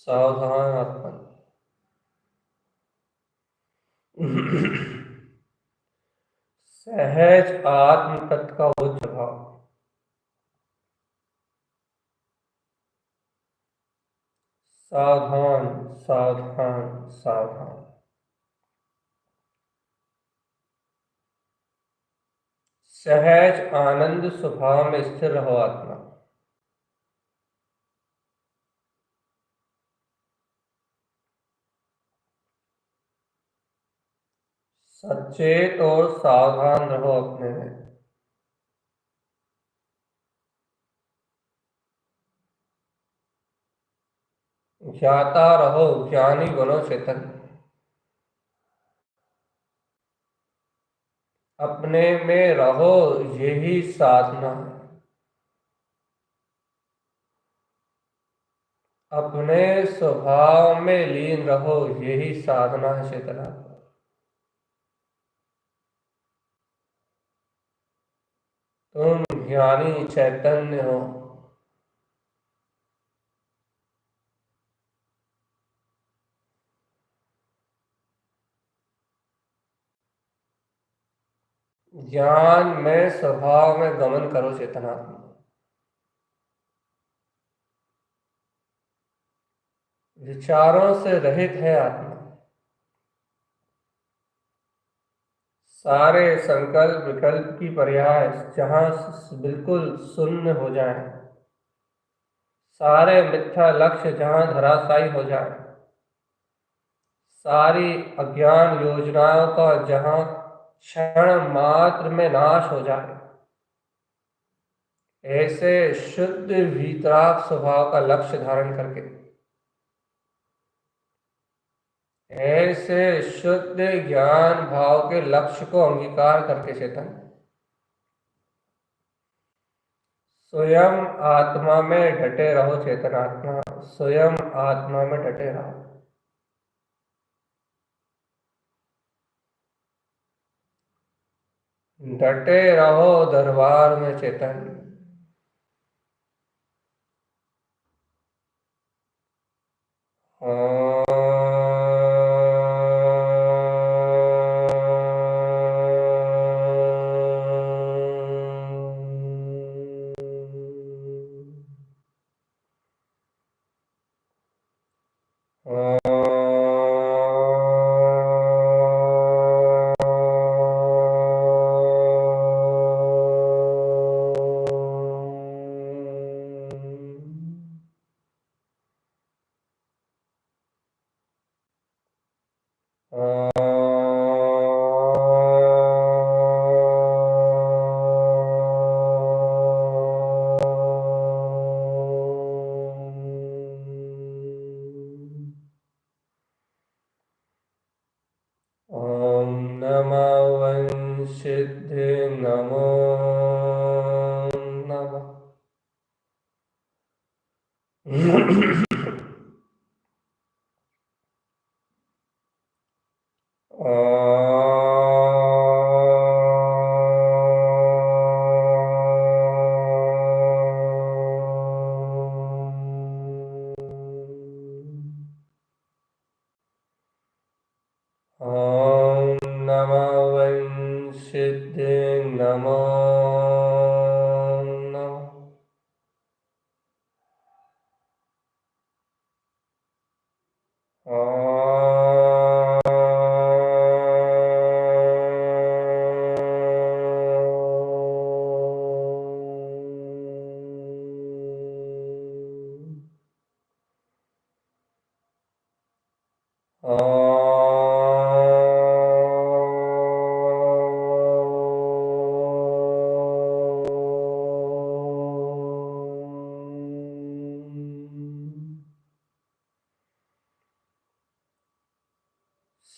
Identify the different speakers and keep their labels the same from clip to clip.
Speaker 1: सावधान आत्मन। सहज आत्म तत्व का उच्च भाव। सावधान, सावधान, सावधान। सहज आनंद स्वभाव में स्थिर रहो आत्मा। सचेत और सावधान रहो अपने में। ज्ञाता रहो, ज्ञानी बनो चेतन। अपने में रहो, यही साधना है। अपने स्वभाव में लीन रहो, यही साधना है चेतना। तुम ज्ञानी चैतन्य हो। ज्ञान में स्वभाव में गमन करो चेतना। विचारों से रहित है आत्मा। सारे संकल्प विकल्प की पर्याय जहां बिल्कुल शून्य हो जाए, सारे मिथ्या लक्ष्य जहां धराशायी हो जाए, सारी अज्ञान योजनाओं का जहां क्षण मात्र में नाश हो जाए, ऐसे शुद्ध वीतराग स्वभाव का लक्ष्य धारण करके, ऐसे शुद्ध ज्ञान भाव के लक्ष्य को अंगीकार करके चेतन स्वयं आत्मा में डटे रहो। चेतन आत्मा स्वयं आत्मा में डटे रहो। डटे रहो दरबार में चेतन। ॐ नमो वंशिद्धे नमो नमः। ॐ नमो वंशिद्धे नमो नमः।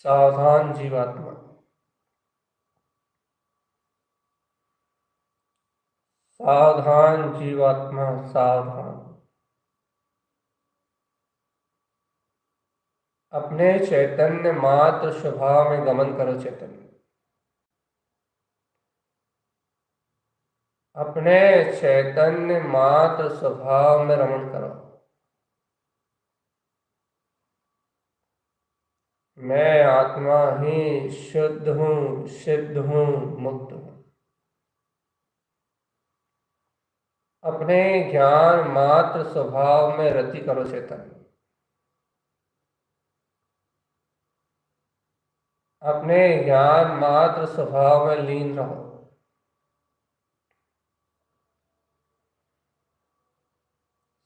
Speaker 1: सावधान जीवात्मा, सावधान जीवात्मा, सावधान। अपने चैतन्य मात्र स्वभाव में गमन करो। चैतन्य अपने चैतन्य मात्र स्वभाव में रमण करो। मैं आत्मा ही शुद्ध हूँ, सिद्ध हूँ, मुक्त हूँ। अपने ज्ञान मात्र स्वभाव में रति करो। चैतन्य अपने ज्ञान मात्र स्वभाव में लीन रहो।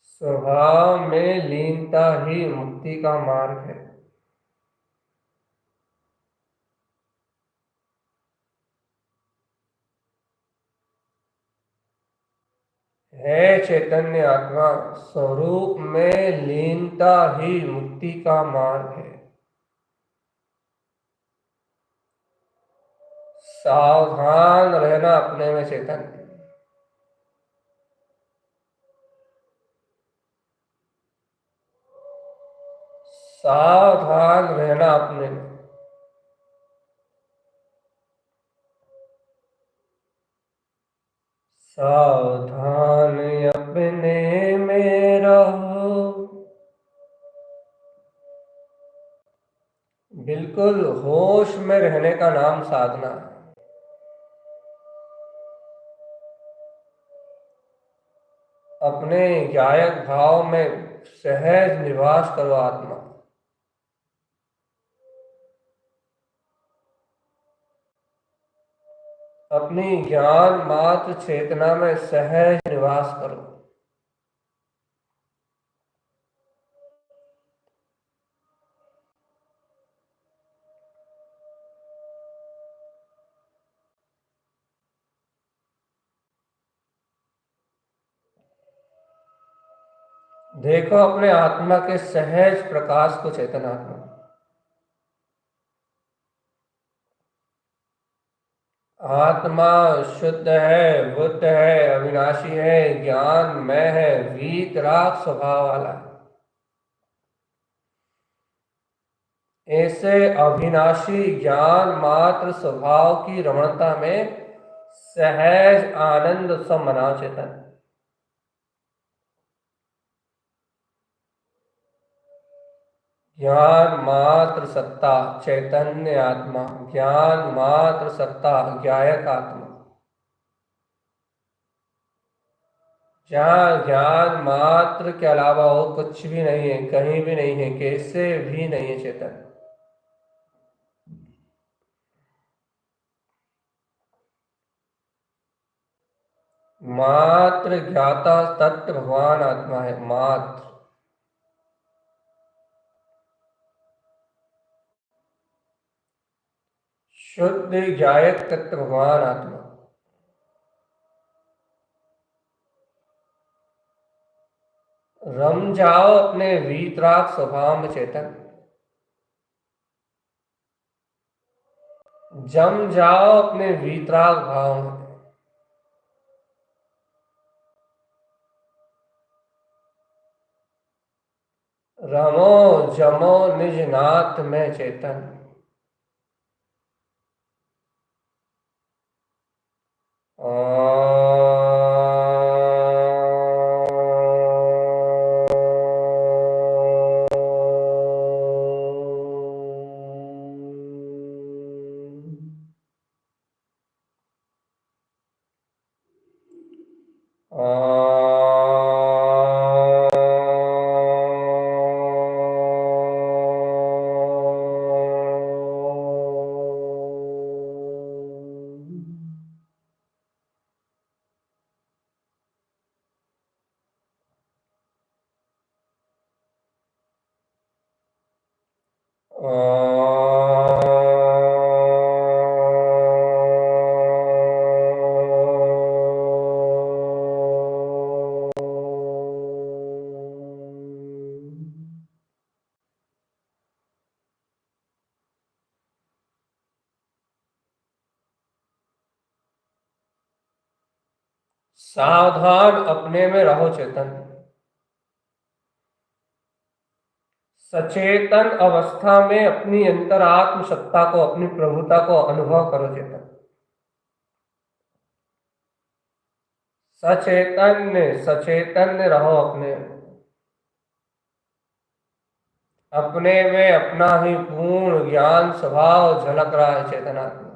Speaker 1: स्वभाव में लीनता ही मुक्ति का मार्ग है। है चैतन्य आत्मा, स्वरूप में लीनता ही मुक्ति का मार्ग है। सावधान रहना अपने में चैतन्य, सावधान रहना अपने में। सावधान अपने में रहो, बिल्कुल होश में रहने का नाम साधना है। अपने गायक भाव में सहज निवास करो। आत्मा अपनी ज्ञान मात्र चेतना में सहज निवास करो। देखो अपने आत्मा के सहज प्रकाश को। चेतन आत्मा, आत्मा शुद्ध है, बुद्ध है, अविनाशी है, ज्ञान में है, वीतराग स्वभाव वाला है। ऐसे अविनाशी ज्ञान मात्र स्वभाव की रमणता में सहज आनंद उत्सव मनाओ। चेतन ज्ञान मात्र सत्ता, चैतन्य आत्मा, ज्ञान मात्र सत्ता, ज्ञायक आत्मा, जहाँ ज्ञान मात्र के अलावा और कुछ भी नहीं है, कहीं भी नहीं है, कैसे भी नहीं है चेतन। मात्र ज्ञाता तत्व भगवान आत्मा है, मात्र। शुद्ध ज्ञायक तत्व भगवान आत्मा। रम जाओ अपने वीतराग स्वभाव में चेतन, जम जाओ अपने वीतराग भाव में। रमो जमो निज नाथ में चेतन। सावधान अपने में रहो चेतन, सचेतन अवस्था में अपनी अंतरात्म सत्ता को, अपनी प्रभुता को अनुभव करो चेतन। सचेतन सचेतन रहो अपने अपने में। अपना ही पूर्ण ज्ञान स्वभाव झलक रहा है चेतनात्मा।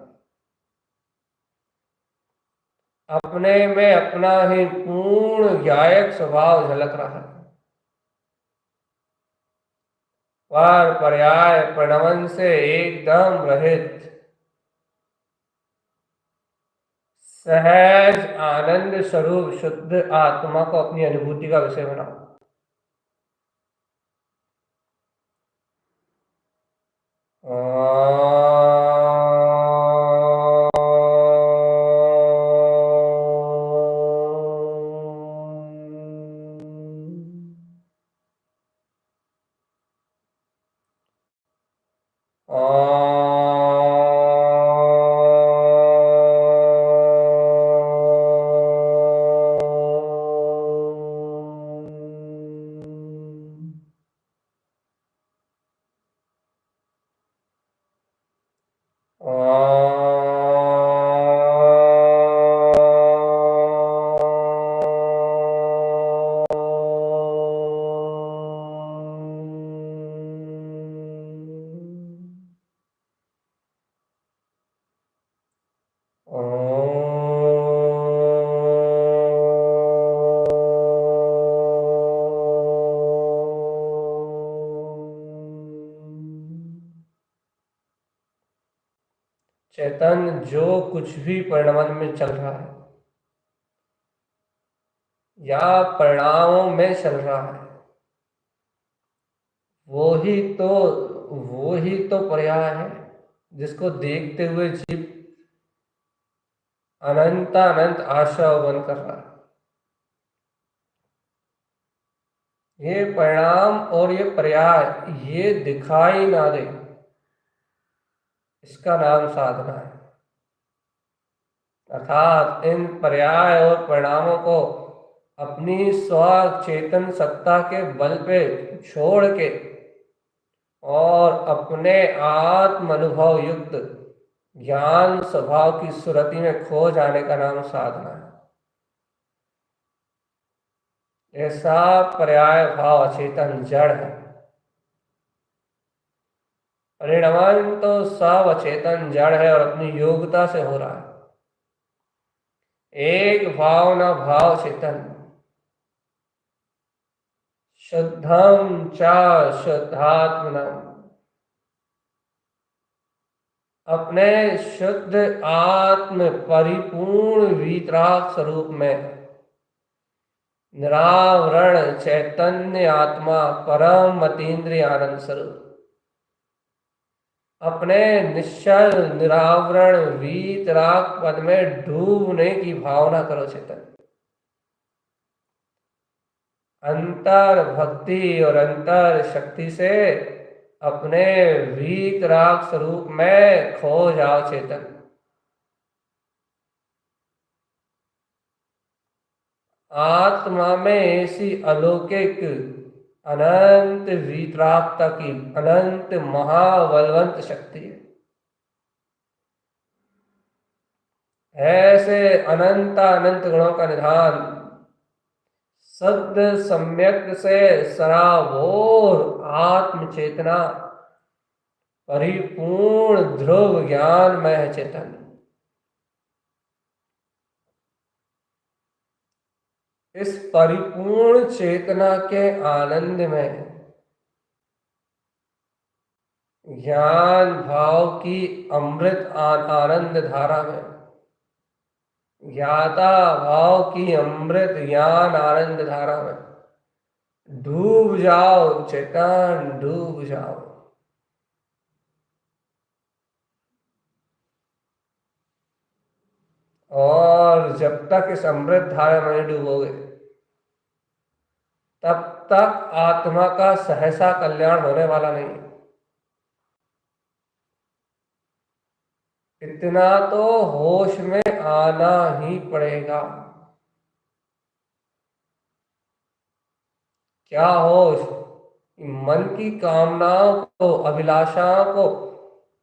Speaker 1: अपने में अपना ही पूर्ण ज्ञायक स्वभाव झलक रहा है। पर पर्याय प्रणवन से एकदम रहित सहज आनंद स्वरूप शुद्ध आत्मा को अपनी अनुभूति का विषय बनाओ। चेतन जो कुछ भी परिणमन में चल रहा है या परिणामों में चल रहा है, वो ही तो पर्याय है जिसको देखते हुए जीव अनंत आशा बन कर रहा है। ये परिणाम और ये पर्याय ये दिखाई ना दे, इसका नाम साधना है। अर्थात इन पर्याय और परिणामों को अपनी स्व चेतन सत्ता के बल पे छोड़ के और अपने आत्म अनुभव युक्त ज्ञान स्वभाव की सुरति में खो जाने का नाम साधना है। ऐसा पर्याय भाव अचेतन जड़ है। परिणमन तो सब अचेतन जड़ है और अपनी योग्यता से हो रहा है। एक भाव न भाव चेतन, शुद्धं च शुद्धात्मनम्, अपने शुद्ध आत्म परिपूर्ण वीतराग स्वरूप में निरावरण चैतन्य आत्मा परम अतीन्द्रिय आनंद स्वरूप अपने निश्चल निरावरण वीतराग पद में डूबने की भावना करो चेतन। अंतर भक्ति और अंतर शक्ति से अपने वीतराग स्वरूप में खो जाओ चेतन। आत्मा में ऐसी अलौकिक अनंत वीतरागता की अनंत महाबलवंत शक्ति है। ऐसे अनंत अनंत गुणों का निधान सद सम्यक से सराबोर आत्म चेतना परिपूर्ण ध्रुव ज्ञान में है चेतन। इस परिपूर्ण चेतना के आनंद में ज्ञान भाव की अमृत आनंद धारा में ज्ञाता भाव की अमृत ज्ञान आनंद धारा में डूब जाओ चेतन, डूब जाओ। और जब तक इस अमृत धारा में नहीं डूबोगे तब तक आत्मा का सहसा कल्याण होने वाला नहीं। इतना तो होश में आना ही पड़ेगा। क्या होश? मन की कामनाओं को, अभिलाषाओं को,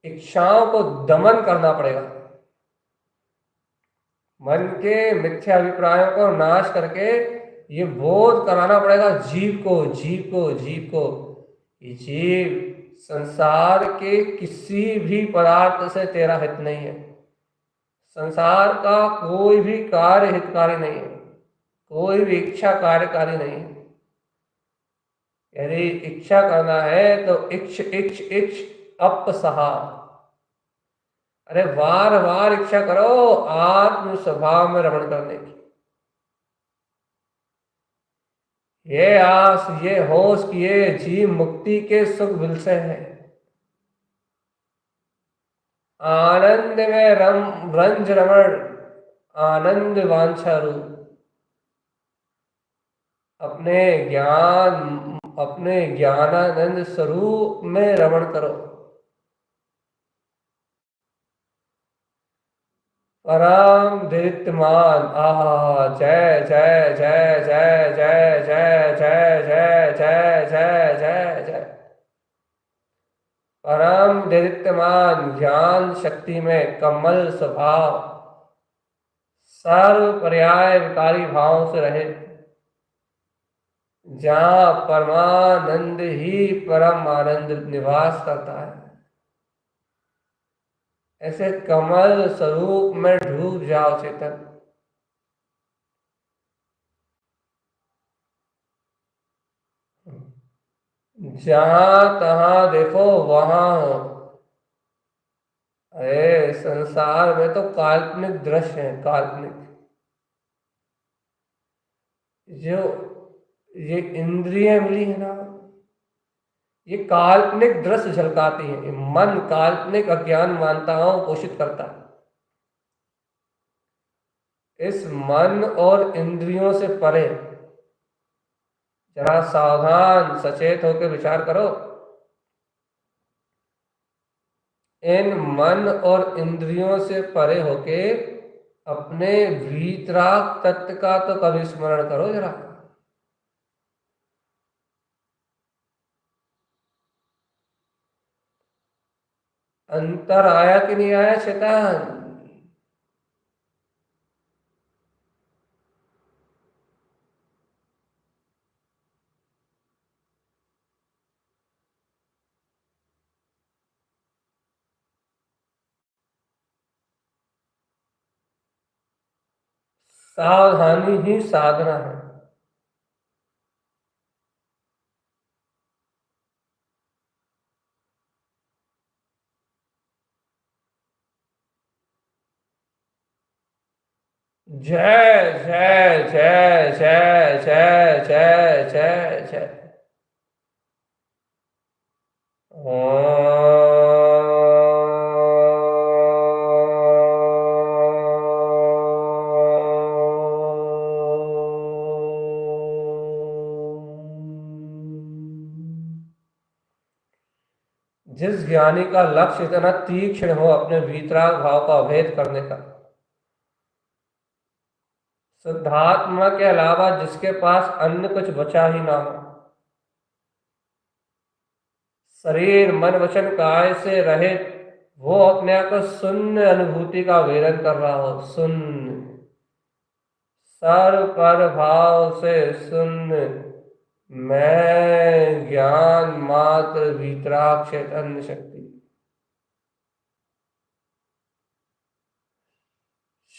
Speaker 1: इच्छाओं को दमन करना पड़ेगा। मन के मिथ्या अभिप्रायों को नाश करके ये बोध कराना पड़ेगा जीव को, जीव को, जीव को। ये जीव संसार के किसी भी पदार्थ से तेरा हित नहीं है। संसार का कोई भी कार्य हितकारी नहीं है, कोई भी इच्छा कार्यकारी नहीं है। यदि इच्छा करना है तो इच्छ इच्छ इच्छ अपसहा। अरे बार बार इच्छा करो आत्म स्वभाव में रमण करने की। ये आस, ये होश किए जीव मुक्ति के सुख विलसे है। आनंद में रंज रमण आनंद वांछा रूप अपने ज्ञानानंद स्वरूप में रमण करो। परम दीप्तमान आहा, जय जय जय जय जय जय जय जय जय जय जय जय। परम दीप्तमान ज्ञान शक्ति में कमल स्वभाव सर्व पर्याय विकारी भाव से रहित, जहाँ परमानंद ही परम आनंद निवास करता है, ऐसे कमल स्वरूप में डूब जाओ चेतन। जहां तहां देखो वहां हो। अरे संसार में तो काल्पनिक दृश्य है, काल्पनिक। जो ये इंद्रिय मिली है ना, ये काल्पनिक दृश्य झलकाती है। मन काल्पनिक अज्ञान मान्यताओं पोषित करता है। इस मन और इंद्रियों से परे जरा सावधान सचेत होकर विचार करो। इन मन और इंद्रियों से परे होके अपने वीतराग तत्व का तो कभी स्मरण करो जरा। अंतर आया कि नहीं आया शैतान? सावधानी ही साधना है। जय जय जय जय जय जय जय जय। जिस ज्ञानी का लक्ष्य इतना तीक्ष्ण हो अपने वीतराग भाव का अभेद करने का, शुद्धात्मा के अलावा जिसके पास अन्य कुछ बचा ही ना हो, शरीर मन वचन काय से रहित, वो अपने आप को शून्य अनुभूति का वेदन कर रहा हो, शून्य, सर्व पर भाव से शून्य, मैं ज्ञान मात्र वीतराग चैतन्य शक्ति,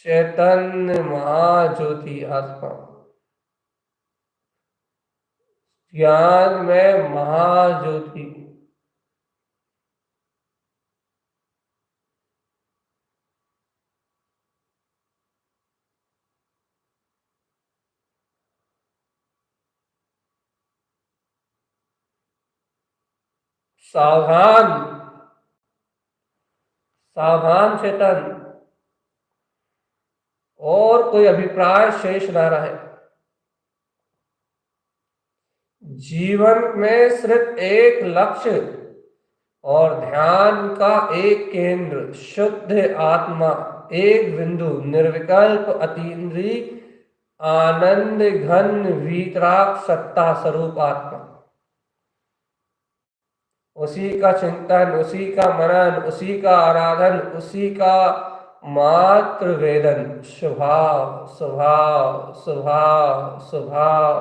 Speaker 1: चैतन्य महाज्योति आत्मा, ज्ञान में महाज्योति, सावधान, सावधान चेतन, और कोई अभिप्राय शेष न रहे। जीवन में सिर्फ एक लक्ष्य और ध्यान का एक केंद्र, शुद्ध आत्मा, एक बिंदु, निर्विकल्प अतीन्द्रिय आनंद घन वीतराग सत्ता स्वरूप आत्मा, उसी का चिंतन, उसी का मनन, उसी का आराधन, उसी का मात्र वेदन, स्वभाव स्वभाव स्वभाव स्वभाव,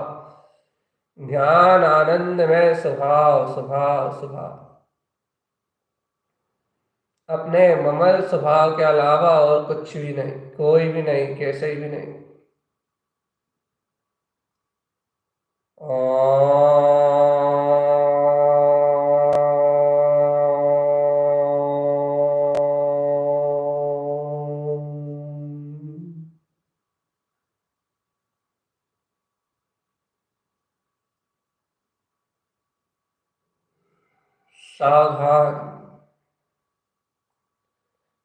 Speaker 1: ध्यान आनंद में स्वभाव स्वभाव स्वभाव, अपने ममल स्वभाव के अलावा और कुछ भी नहीं, कोई भी नहीं, कैसे भी नहीं। सावधान,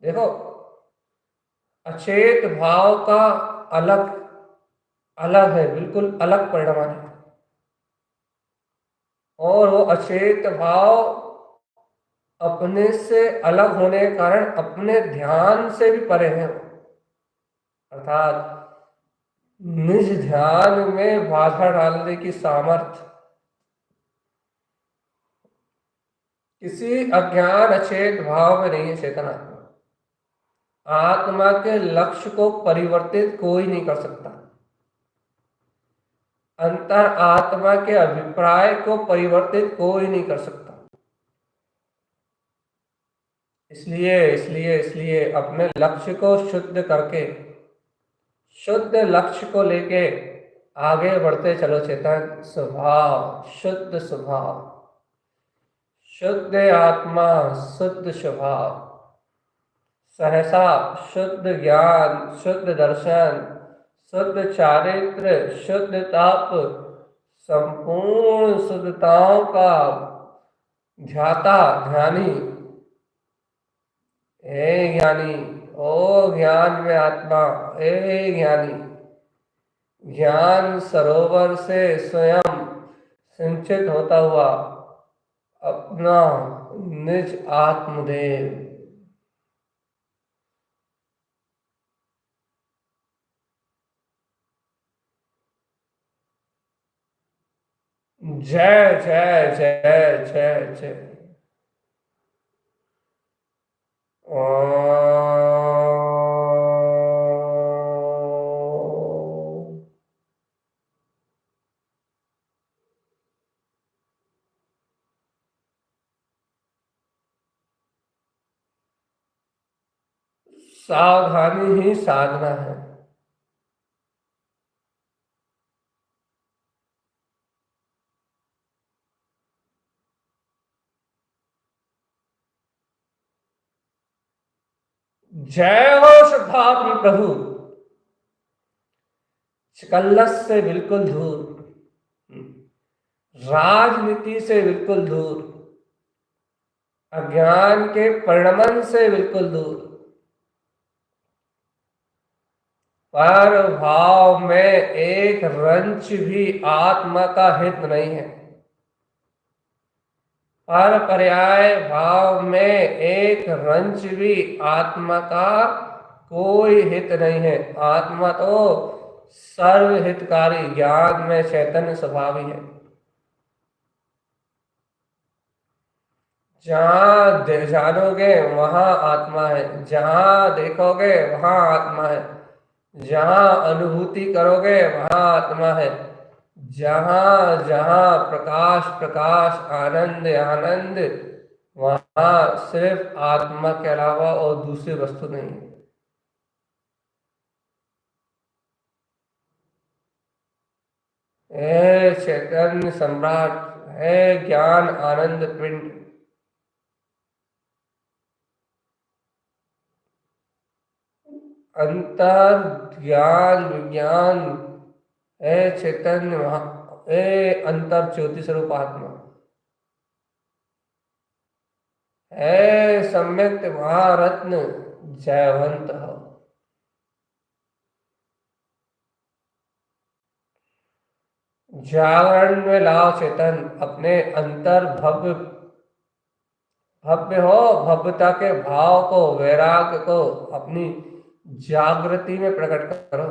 Speaker 1: देखो, अचेत भाव का अलग अलग है, बिल्कुल अलग परिणाम है, और वो अचेत भाव अपने से अलग होने के कारण अपने ध्यान से भी परे हैं, अर्थात निज ध्यान में बाधा डालने की सामर्थ्य किसी अज्ञान अचेत भाव में नहीं है। चेतना आत्मा के लक्ष्य को परिवर्तित कोई नहीं कर सकता, अंतर आत्मा के अभिप्राय को परिवर्तित कोई नहीं कर सकता। इसलिए इसलिए इसलिए अपने लक्ष्य को शुद्ध करके, शुद्ध लक्ष्य को लेके आगे बढ़ते चलो चेतन। स्वभाव शुद्ध, स्वभाव शुद्ध आत्मा, शुद्ध स्वभाव, सहसा शुद्ध ज्ञान, शुद्ध दर्शन, शुद्ध चारित्र, शुद्ध ताप, संपूर्ण शुद्धताओं का ध्याता ध्यानी, हे ज्ञानी, ओ ज्ञान में आत्मा, हे ज्ञानी, ज्ञान सरोवर से स्वयं सिंचित होता हुआ अपना निज आत्मदेव। जय जय जय जय जय। सावधानी ही साधना है। जय हो शुद्धात्म प्रभु। कलश से बिल्कुल दूर, राजनीति से बिल्कुल दूर, अज्ञान के परिणमन से बिल्कुल दूर, पर भाव में एक रंच भी आत्मा का हित नहीं है। पर पर्याय भाव में एक रंच भी आत्मा का कोई हित नहीं है। आत्मा तो सर्वहितकारी ज्ञान में चैतन्य स्वभाव ही है। जहां जानोगे वहां आत्मा है, जहां देखोगे वहां आत्मा है, जहां अनुभूति करोगे वहां आत्मा है, जहां जहां प्रकाश प्रकाश आनंद आनंद, वहां सिर्फ आत्मा के अलावा और दूसरी वस्तु नहीं है। है चैतन्य सम्राट, है ज्ञान आनंद पिंड, अंतर ज्ञान विज्ञान, है चैतन्य है अंतर ज्योति स्वरूप आत्मा, है सम्यक महारत्न जयवंत हो। जागरण में लाओ चेतन अपने अंतर भव्य, भव्य हो भव्यता के भाव को, वैराग्य को अपनी जागृति में प्रकट करो।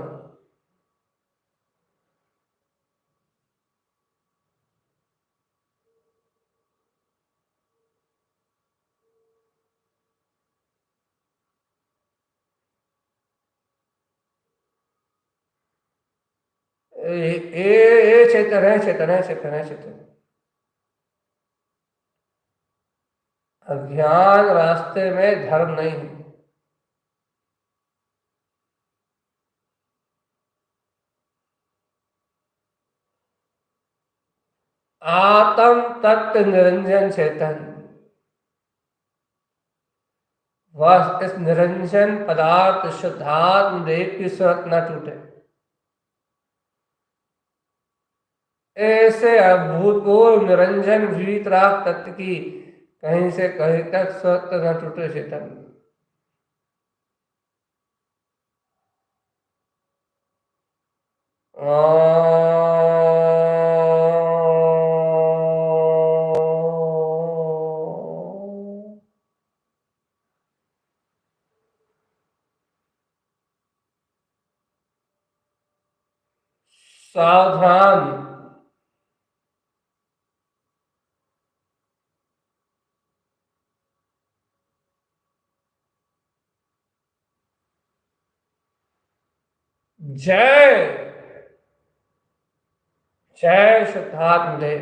Speaker 1: ये चेतन है, चेतन है, चेतन है, चेतन। अज्ञान रास्ते में धर्म नहीं है। आत्म तत्व निरंजन चेतन, वह इस निरंजन पदार्थ शुद्धात्म देव की सूरत न टूटे। ऐसे अभूतपूर्व निरंजन वीतराग तत्व की कहीं से कहीं तक सूरत न टूटे चेतन। सावधान, जय जय शुद्धात्म देव।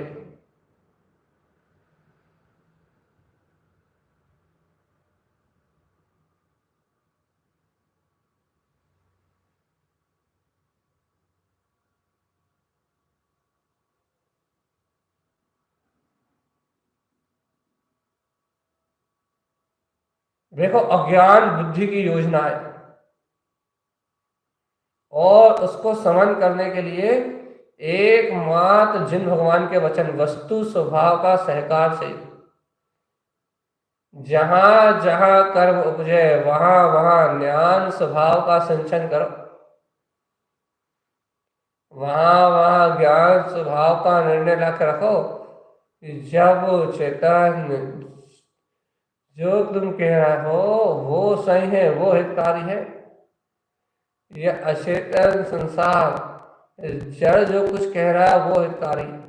Speaker 1: देखो अज्ञान बुद्धि की योजना है, और उसको समन करने के लिए एकमात्र जिन भगवान के वचन वस्तु स्वभाव का सहकार चाहिए। जहां जहां कर्म उपजे वहां वहां ज्ञान स्वभाव का सिंचन करो, वहां वहां ज्ञान स्वभाव का निर्णय लाके रखो कि जब चेतन जो तुम कह रहे हो वो सही है, वो हितकारी है, यह अचेतन संसार जड़ जो कुछ कह रहा है वो हितकारी है।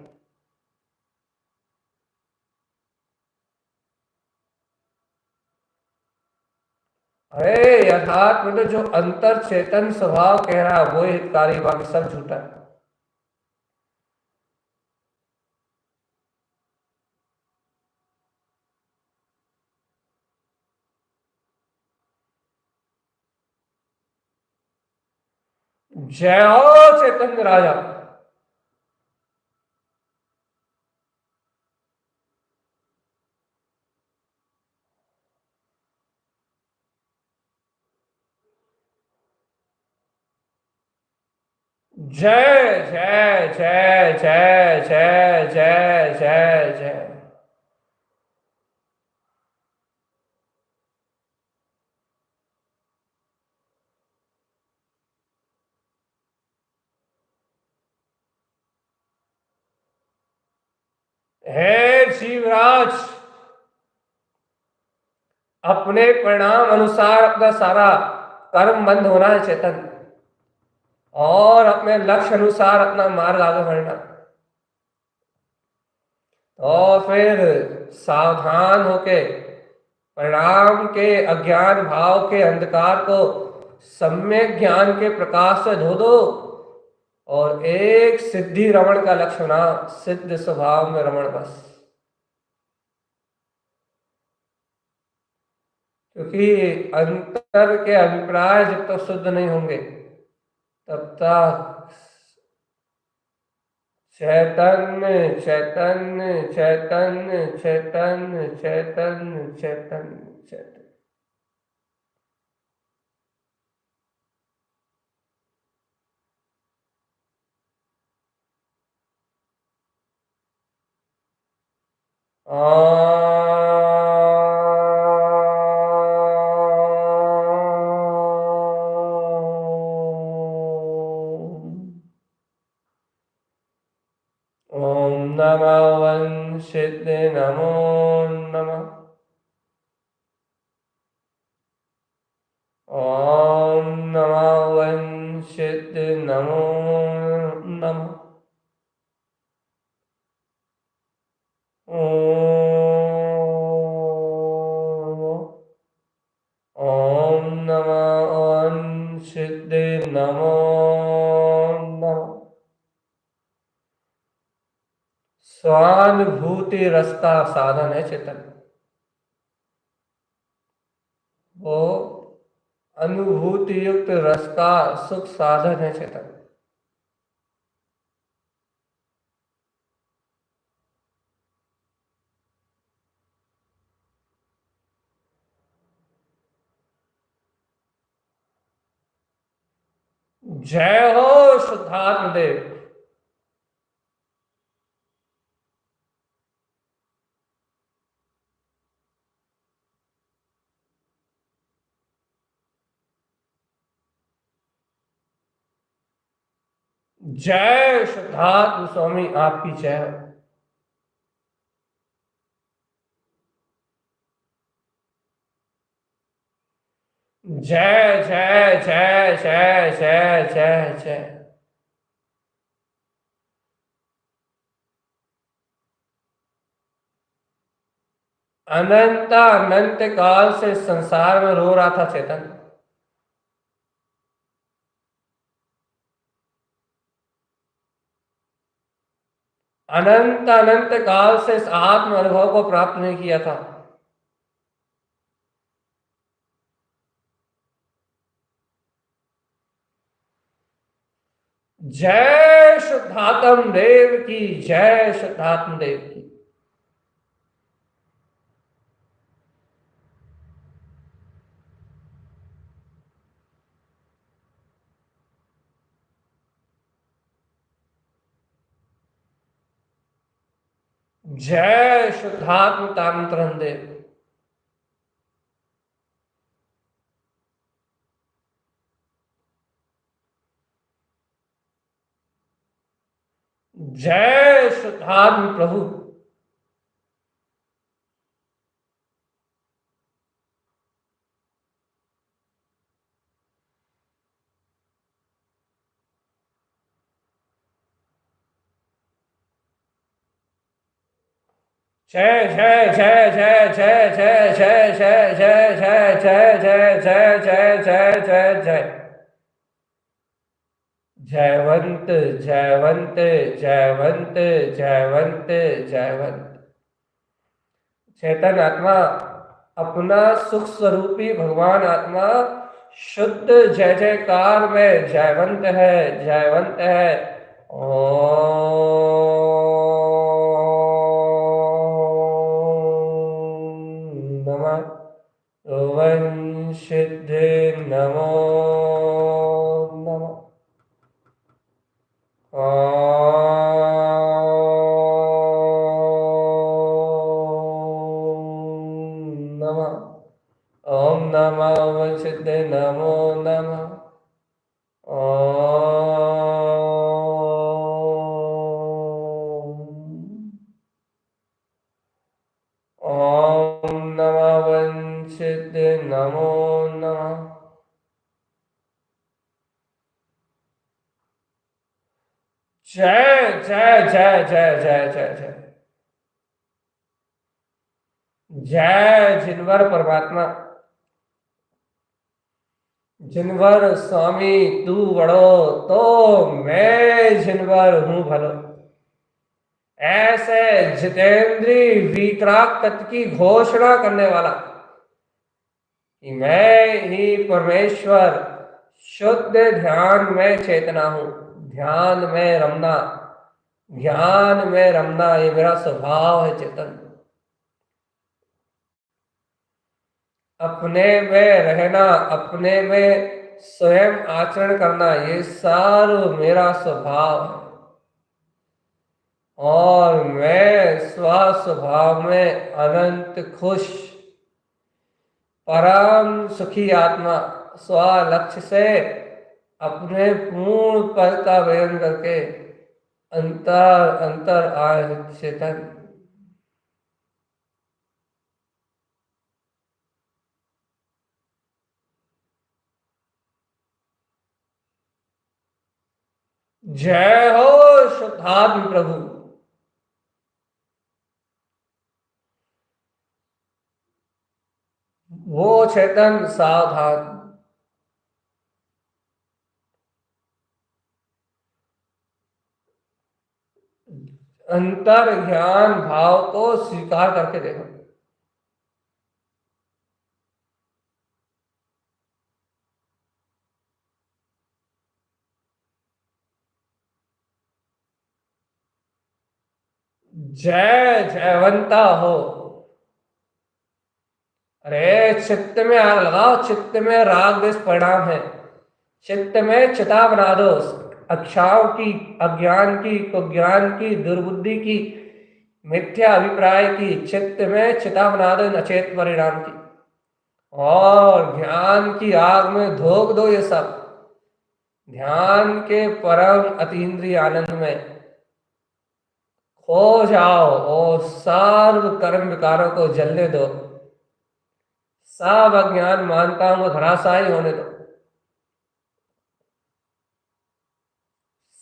Speaker 1: अरे यथार्थ में तो जो अंतर चेतन स्वभाव कह रहा है वो हितकारी, बाकी सब झूठा है। जय हो चैतन्य राजा। जय जय जय जय जय जय जय जय। हे जीवराज, अपने परिणाम अनुसार अपना सारा कर्म बंद होना है चेतन, और अपने लक्ष्य अनुसार अपना मार्ग आगे बढ़ना। और फिर सावधान होके परिणाम के अज्ञान भाव के अंधकार को सम्यक ज्ञान के प्रकाश से धो दो, और एक सिद्धि रमण का लक्ष्य बना, सिद्ध स्वभाव में रमण बस। क्योंकि अंतर के अभिप्राय जब तक शुद्ध नहीं होंगे तब तक चैतन्य चैतन्य चैतन्य चैतन्य चैतन्य चैतन्य चैतन्य। ओम नमः वंशित नमो नमः। ओम नमः वंशित नमो नमः। ओम नमः वंशित नमो नमः। स्वानुभूति रस का साधन है चेतन, वो अनुभूति युक्त रस का सुख साधन है चेतन। जय हो शुद्धात्म देव। जय शुद्धात्म स्वामी, आपकी जय हो। जय जय जय जय जय जय जय। अनंत अनंत काल से संसार में रो रहा था चेतन, अनंत अनंत काल से इस आत्म अनुभव को प्राप्त नहीं किया था। जय शुद्धात्म देव की जय, शुद्धात्म देव की। जय शुद्धात्म तांत्रन देव। जय शुद्धात्म प्रभु। जय जय जय जय जय जय जय जय जय जय जय जय जय जय जय जय जय। जयवंत जयवंत जयवंत जयवंत जयवंत। चेतन आत्मा अपना सुख स्वरूपी भगवान आत्मा शुद्ध जय जयकार में जयवंत है, जयवंत है। नमः वंशित नमो नमः। ॐ नमः ॐ नमः वंशिते नमो नमः ॐ नमः वंशिते नमो नमः जय जय जय जय जय जय जय जय जिनवर परमात्मा जिनवर स्वामी तू बड़ो तो मैं जिनवर हूं भलो ऐसे जितेंद्रीय विक्रांत की घोषणा करने वाला कि मैं ही परमेश्वर शुद्ध ध्यान में चेतना हूं। ध्यान में रमना, ध्यान में रमना ये मेरा स्वभाव है चेतन। अपने में रहना, अपने में स्वयं आचरण करना ये सारा मेरा स्वभाव है और मैं स्वभाव में अनंत खुश परम सुखी आत्मा स्व लक्ष्य से अपने पूर्ण पद का व्ययन करके अंतर अंतर आय चेतन। जय हो शुद्धात्म प्रभु। वो चेतन सावधान अंतर ज्ञान भाव को स्वीकार करके देखो। जय जयवंता हो। अरे चित्त में आग लगाओ, चित्त में राग द्वेष परिणाम है। चित्त में चिता बना दो अक्षाओं की, अज्ञान की, कुज्ञान की, दुर्बुद्धि की, मिथ्या अभिप्राय की। चित्त में चिता बना दो अचेत परिणाम की और ज्ञान की आग में धोख दो ये सब। ध्यान के परम अतीन्द्रिय आनंद में खो जाओ और सर्व कर्म विकारों को जलने दो। सब अज्ञान मानता हूं धराशायी होने दो।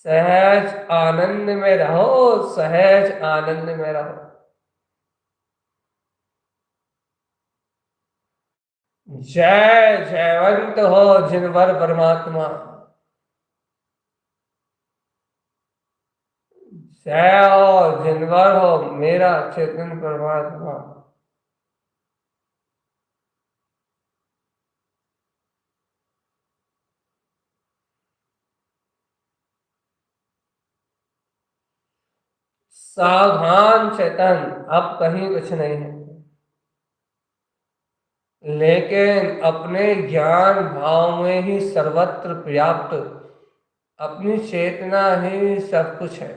Speaker 1: सहज आनंद में रहो, सहज आनंद में रहो। जय जयवंत हो जिनवर परमात्मा। जय हो जिनवर हो मेरा चेतन परमात्मा। सावधान चेतन, अब कहीं कुछ नहीं है, लेकिन अपने ज्ञान भाव में ही सर्वत्र पर्याप्त अपनी चेतना ही सब कुछ है।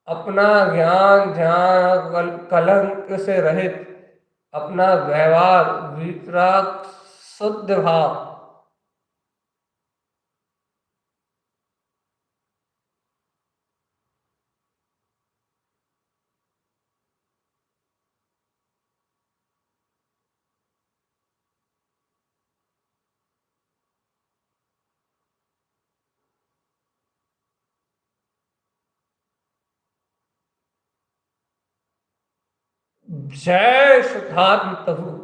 Speaker 1: अपना ज्ञान ध्यान कलंक से रहित अपना व्यवहार वितराग शुद्ध भाव। जय शुद्धात्म प्रभु।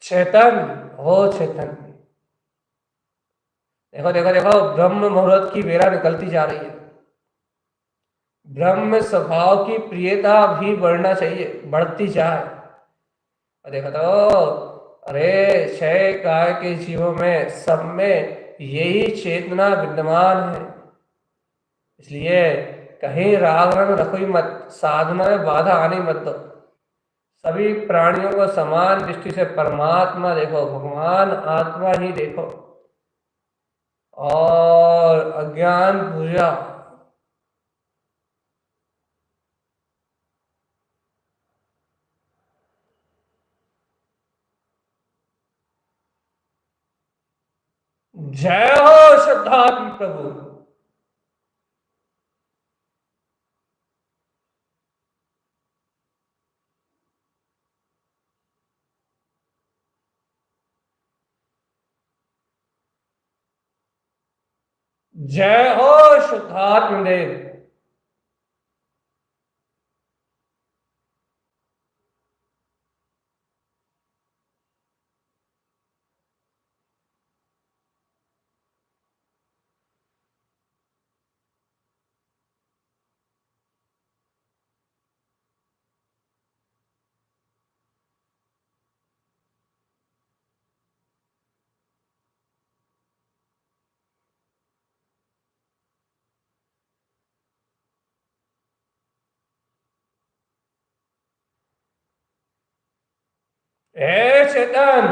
Speaker 1: चेतन हो चेतन। देखो देखो देखो ब्रह्म मुहूर्त की बेरा निकलती जा रही है। ब्रह्म स्वभाव की प्रियता भी बढ़ना चाहिए, बढ़ती जाए। और देखो तो, अरे क्षय काय के जीवों में सब में यही चेतना विद्यमान है। इसलिए कहीं राग रंग रखो ही मत, साधना में बाधा आने मत दो। सभी प्राणियों को समान दृष्टि से परमात्मा देखो, भगवान आत्मा ही देखो, और अज्ञान पूजा। जय हो शुद्धात्म प्रभु। जय हो शुद्धात्म देव। हे चेतन,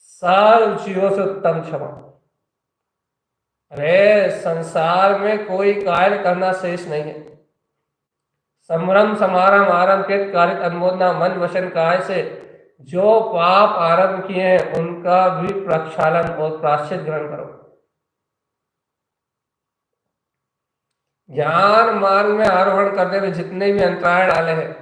Speaker 1: सर्व जीवों से उत्तम क्षमा। अरे संसार में कोई कार्य करना शेष नहीं है। संभ्रम समारंभ आरंभ के कार्य अनुमोदना मन वचन काय से जो पाप आरंभ किए हैं उनका भी प्रक्षालन और प्राश्चित ग्रहण करो। ज्ञान मार्ग में आरोहण करने में जितने भी अंतराय डाले हैं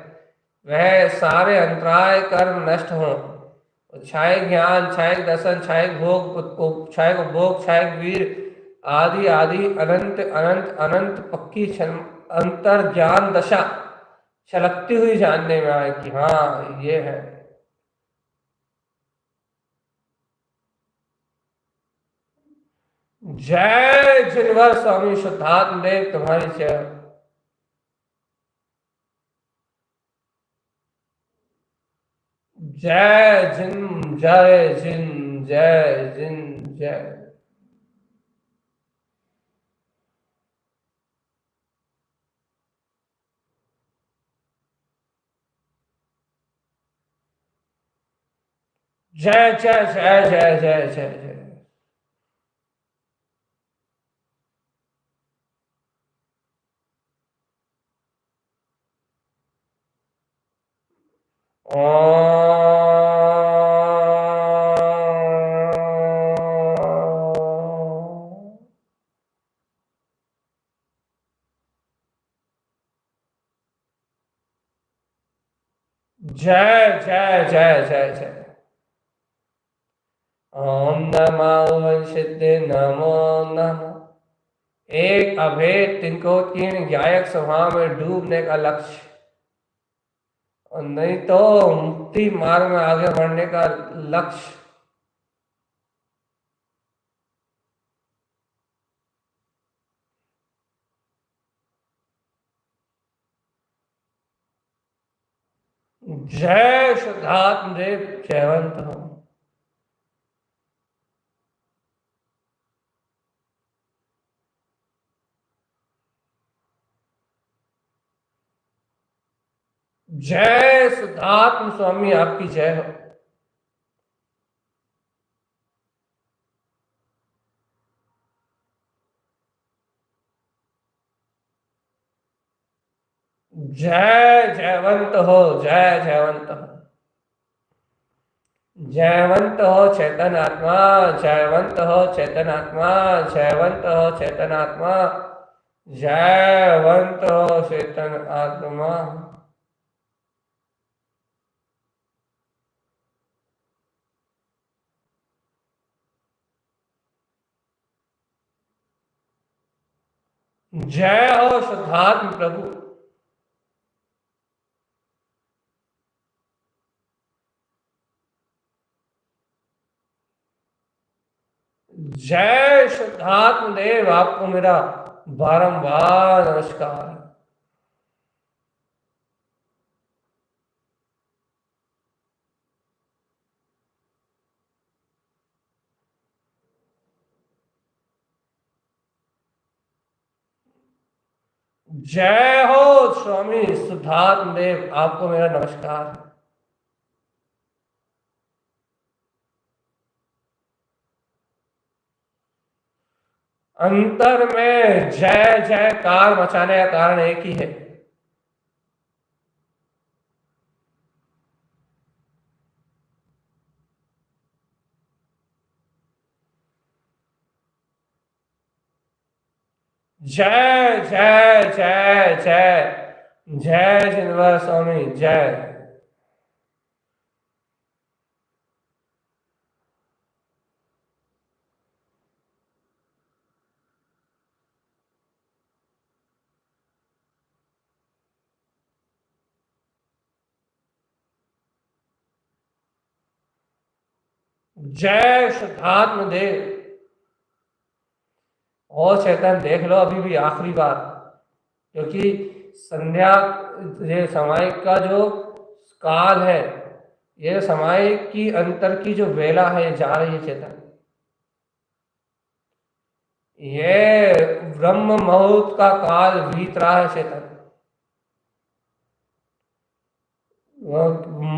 Speaker 1: वह सारे अंतराय कर्म नष्ट हों। छाए ज्ञान, छाए दर्शन, छाए भोग, छाए उपभोग, छाए वीर आदि आदि अनंत अनंत अनंत पक्की अंतर ज्ञान दशा छलकती हुई जानने में आए कि हाँ ये है। जय जिनवर स्वामी शुद्धात्म देव, तुम्हारी जय। जय जिन, जय जिन, जय जिन, जय। जय जय जय जय जय जय जय। जय जय जय जय जय। ओम नमः सिद्धे नमो नमः। एक अभेद तिनकोत्कीर्ण गायक स्वभाव में डूबने का लक्ष्य, और नहीं तो मुक्ति मार्ग में आगे बढ़ने का लक्ष्य। जय शुद्धात्म देव, जयवंत हो। जय शुद्धात्म स्वामी, आपकी जय हो। जय जयवंत हो, जय जयवंत हो। जयवंत हो चैतन आत्मा, जयवंत हो चैतन आत्मा, जयवंत हो चैतन आत्मा, जयवंत हो चैतन आत्मा। जय हो शुद्धात्म प्रभु। जय शुद्धात्म देव, आपको मेरा बारंबार नमस्कार। जय हो स्वामी शुद्धात्म देव, आपको मेरा नमस्कार। अंतर में जय जयकार मचाने का कारण एक ही है। जय जय जय जय जय जिनवर स्वामी जय। जय शुद्धात्म देव। और चेतन देख लो, अभी भी आखिरी बार, क्योंकि संध्या ये समय का जो काल है, ये समय की अंतर की जो वेला है ये जा रही है चेतन। ये ब्रह्म मुहूर्त का काल बीत रहा है चेतन।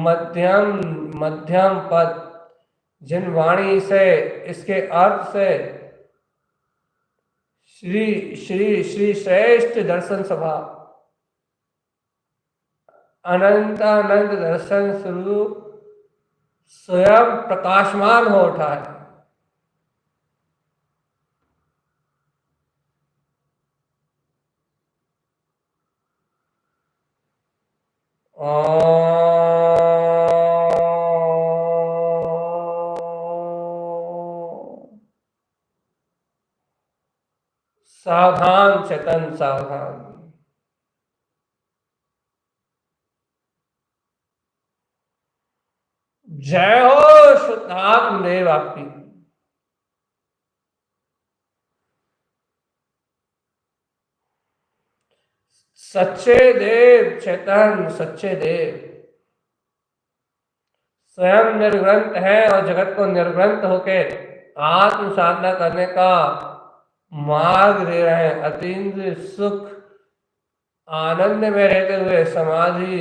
Speaker 1: मध्यम मध्यम पद, जिन वाणी से, इसके अर्थ से श्री श्री श्री श्रेष्ठ दर्शन सभा, अनंत अनंत दर्शन स्वरूप स्वयं प्रकाशमान हो उठा है। सावधान चेतन सावधान। जय हो शुद्धात्म देव आपकी। सच्चे देव चेतन, सच्चे देव स्वयं निर्ग्रंथ है और जगत को निर्ग्रंथ होके आत्म साधना करने का मार्ग दे रहे हैं। अतीन्द्रिय सुख आनंद में रहते हुए समाधि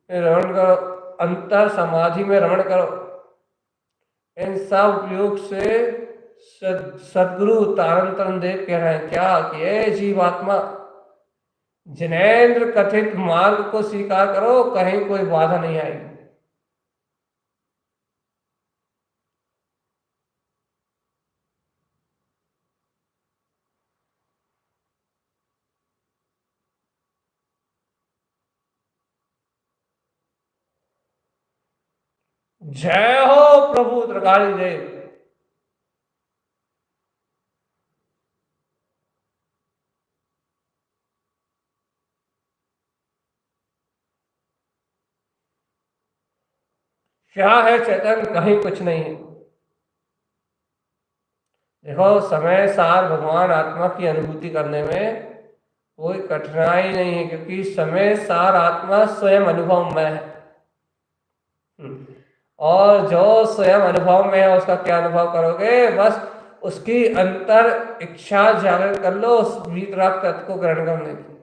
Speaker 1: में रमण करो, अंतर समाधि में रमण करो। इन सब उपयोग से सदगुरु तारन देव कह रहे हैं क्या कि ये जीवात्मा जिनेन्द्र कथित मार्ग को स्वीकार करो, कहीं कोई बाधा नहीं आएगी। जय हो प्रभु त्रिकाली देव। क्या है चेतन, कहीं कुछ नहीं है। देखो, समय सार भगवान आत्मा की अनुभूति करने में कोई कठिनाई नहीं है, क्योंकि समय सार आत्मा स्वयं अनुभव में है। और जो स्वयं अनुभव में है उसका क्या अनुभव करोगे, बस उसकी अंतर इच्छा जागृत कर लो उस वीतराग तत्व को ग्रहण करने की।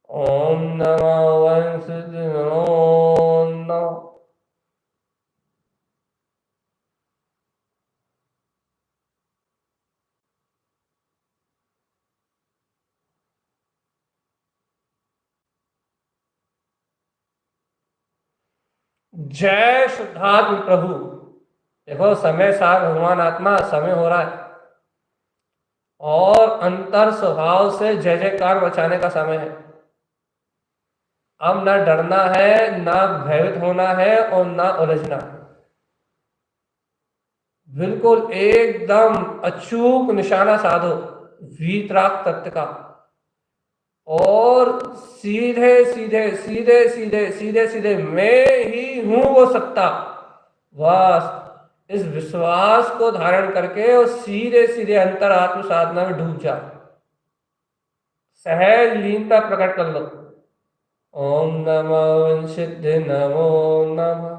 Speaker 1: ओम नमो वंशति नमो नमः। जय शुद्धात्म प्रभु। देखो, समय सार भगवान आत्मा समय हो रहा है। और अंतर स्वभाव से जय जयकार मचाने का समय है। अब ना डरना है, ना भयभीत होना है और ना उलझना है। बिल्कुल एकदम अचूक निशाना साधो वीतराग तत्व का, और सीधे सीधे सीधे सीधे सीधे सीधे मैं ही हूं वो सत्ता। बस इस विश्वास को धारण करके और सीधे सीधे अंतरात्म साधना में डूब जा। सहज लीनता प्रकट कर लो। ओम नमः सिद्ध नमो नमः।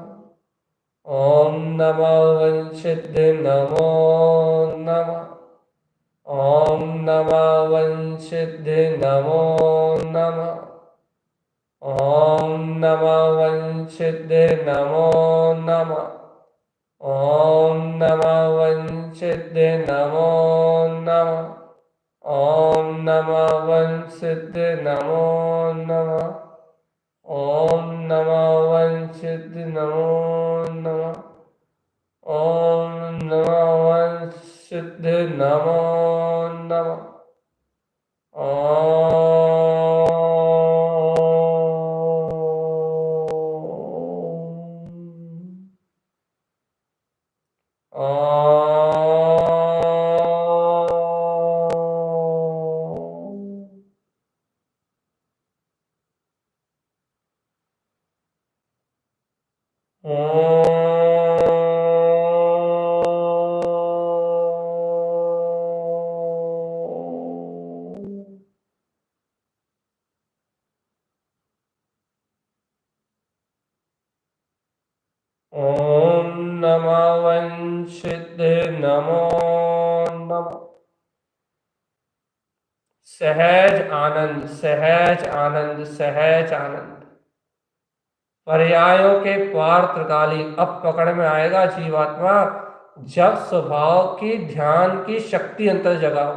Speaker 1: ओम नमः सिद्ध नमो नमः। ओम नमः सिद्ध नमो नमः। ओम नमः सिद्ध नमो नमः। ओम नमः सिद्ध नमो नमः। ओम नमः सिद्ध नमो नमः। ओम नमः सिद्ध नमो नमः। ओम नमः सिद्ध नमो नमः। ओम नमः सिद्ध नमो नमः। सहज आनंद, सहज आनंद, सहज आनंद। पर्यायों के पार त्रिकाली अब पकड़ में आएगा जीवात्मा, जब स्वभाव की ध्यान की शक्ति अंतर जगाओ,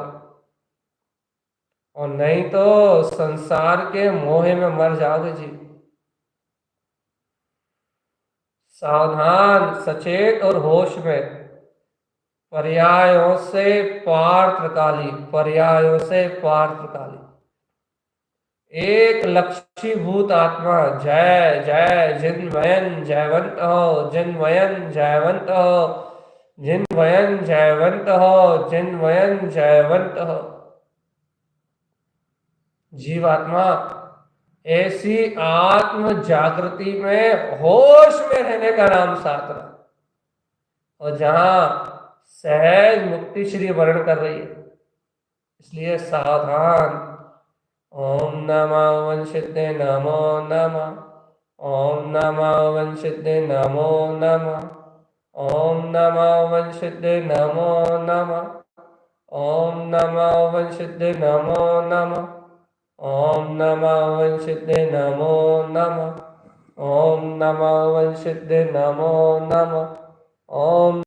Speaker 1: और नहीं तो संसार के मोह में मर जाओगे जी। सावधान, सचेत और होश में। पर्यायों से पार त्रिकाली, पर्यायों से पार त्रिकाली। एक लक्ष्यभूत आत्मा, जय जय जिन्मयन जयवंत हो, जिन्मयन जयवंत हो, जिन्मयन जयवंत हो, जिन्मयन जयवंत हो। जीवात्मा ऐसी आत्म जागृति में होश में रहने का नाम साधना, और जहां सहज मुक्ति श्री वर्ण कर रही है। इसलिए सावधान। ओम नमः सिद्ध नमो नमः। ओम नमः सिद्ध नमो नमः। ओम नमः सिद्ध नमो नमः। ओम नमः सिद्ध नमो नमः। ओम नमः सिद्ध नमो नमः। ओम नमः सिद्ध नमो नमः। ओम